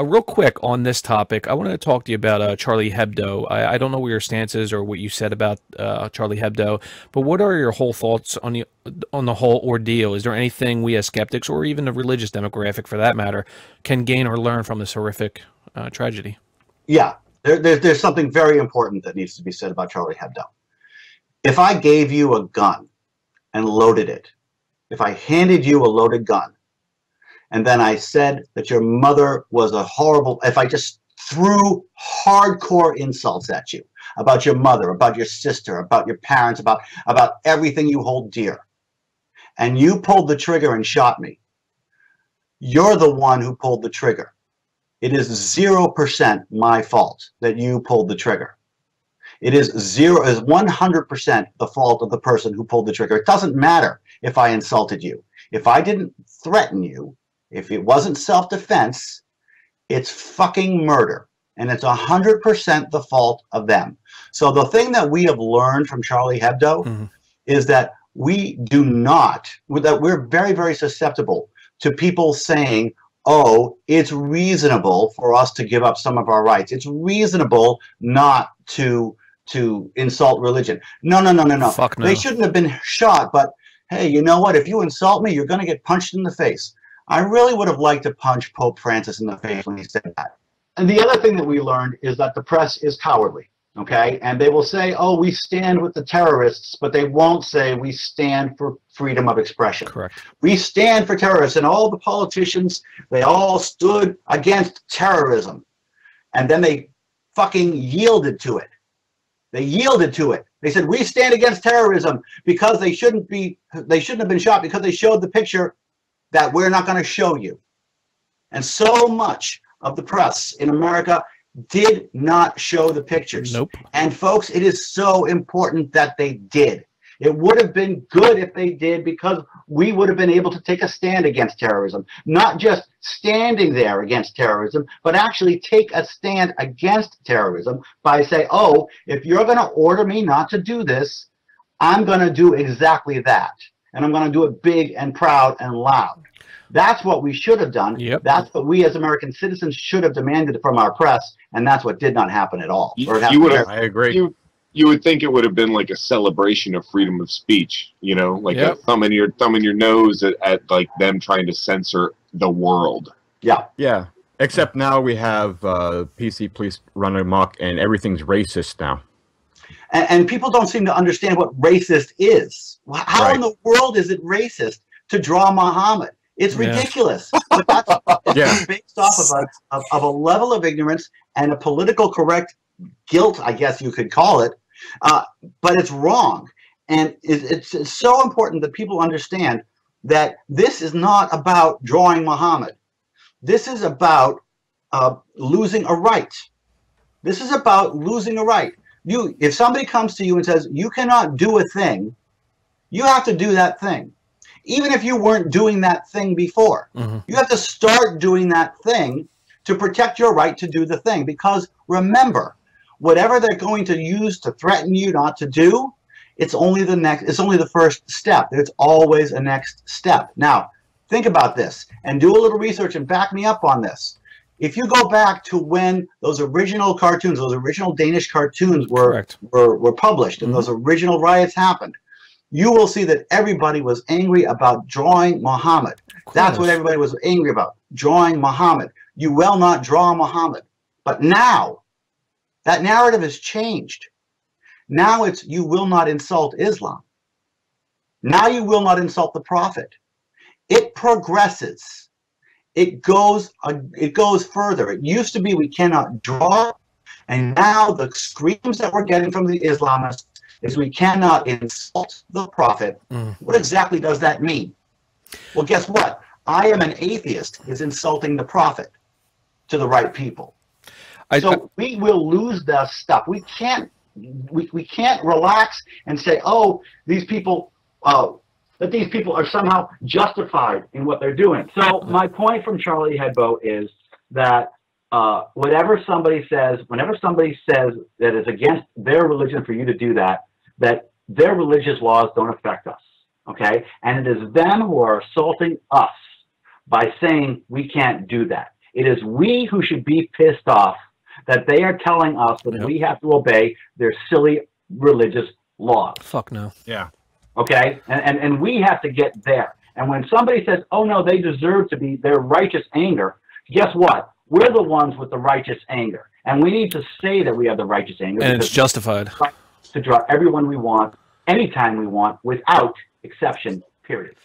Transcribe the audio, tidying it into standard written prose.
Real quick on this topic, I wanted to talk to you about Charlie Hebdo. I don't know what your stance is or what you said about Charlie Hebdo, but what are your whole thoughts on the whole ordeal? Is there anything we as skeptics, or even the religious demographic for that matter, can gain or learn from this horrific tragedy? Yeah, there's something very important that needs to be said about Charlie Hebdo. If I gave you a gun and loaded it, if I handed you a loaded gun, and then I said that your mother was a horrible, if I just threw hardcore insults at you about your mother, about your sister, about your parents, about everything you hold dear, and you pulled the trigger and shot me, you're the one who pulled the trigger. It is 0% my fault that you pulled the trigger. It is 100% the fault of the person who pulled the trigger. It doesn't matter if I insulted you. If I didn't threaten you, if it wasn't self-defense, it's fucking murder. And it's 100% the fault of them. So the thing that we have learned from Charlie Hebdo is that we do not, that we're very, very susceptible to people saying, oh, it's reasonable for us to give up some of our rights. It's reasonable not to insult religion. No, no, no, no, no. Fuck no. They shouldn't have been shot, but hey, you know what? If you insult me, you're going to get punched in the face. I really would have liked to punch Pope Francis in the face when he said that. And the other thing that we learned is that the press is cowardly, okay? And they will say, oh, we stand with the terrorists, but they won't say we stand for freedom of expression. Correct. We stand for terrorists, and all the politicians, they all stood against terrorism. And then they fucking yielded to it. They yielded to it. They said, we stand against terrorism because they shouldn't have been shot because they showed the picture that we're not going to show you. And so much of the press in America did not show the pictures. Nope. And folks, it is so important that they did. It would have been good if they did, because we would have been able to take a stand against terrorism. Not just standing there against terrorism, but actually take a stand against terrorism by saying, oh, if you're going to order me not to do this, I'm going to do exactly that. And I'm going to do it big and proud and loud. That's what we should have done. Yep. That's what we as American citizens should have demanded from our press, and that's what did not happen at all. I agree. You would think it would have been like a celebration of freedom of speech, you know, like a thumb in your nose at like them trying to censor the world. Yeah. Yeah. Except now we have PC police run amok and everything's racist now. And people don't seem to understand what racist is. How in the world is it racist to draw Muhammad? It's ridiculous. But that's based off of a level of ignorance and a political correct guilt, I guess you could call it. But it's wrong. And it's so important that people understand that this is not about drawing Muhammad. This is about losing a right. This is about losing a right. If somebody comes to you and says, you cannot do a thing, you have to do that thing. Even if you weren't doing that thing before. You have to start doing that thing to protect your right to do the thing. Because remember, whatever they're going to use to threaten you not to do, it's only the first step. There's always a next step. Now, think about this and do a little research and back me up on this. If you go back to when those original cartoons, those original Danish cartoons were published and those original riots happened, you will see that everybody was angry about drawing Muhammad. That's what everybody was angry about, drawing Muhammad. You will not draw Muhammad. But now, that narrative has changed. Now it's, you will not insult Islam. Now you will not insult the Prophet. It progresses. It goes further. It used to be we cannot draw, and now the screams that we're getting from the Islamists is we cannot insult the Prophet. What exactly does that mean? Well, guess what? I am an atheist is insulting the Prophet to the right people. So we will lose the stuff. We can't relax and say, oh, these people that these people are somehow justified in what they're doing. So my point from Charlie Hebdo is that whenever somebody says that it's against their religion for you to do that, that their religious laws don't affect us, okay? And it is them who are assaulting us by saying we can't do that. It is we who should be pissed off that they are telling us that we have to obey their silly religious laws. Fuck no. Yeah. Okay? And we have to get there. And when somebody says, oh, no, they deserve to be their righteous anger, guess what? We're the ones with the righteous anger. And we need to say that we have the righteous anger. And it's justified. To draw everyone we want, anytime we want, without exception, period.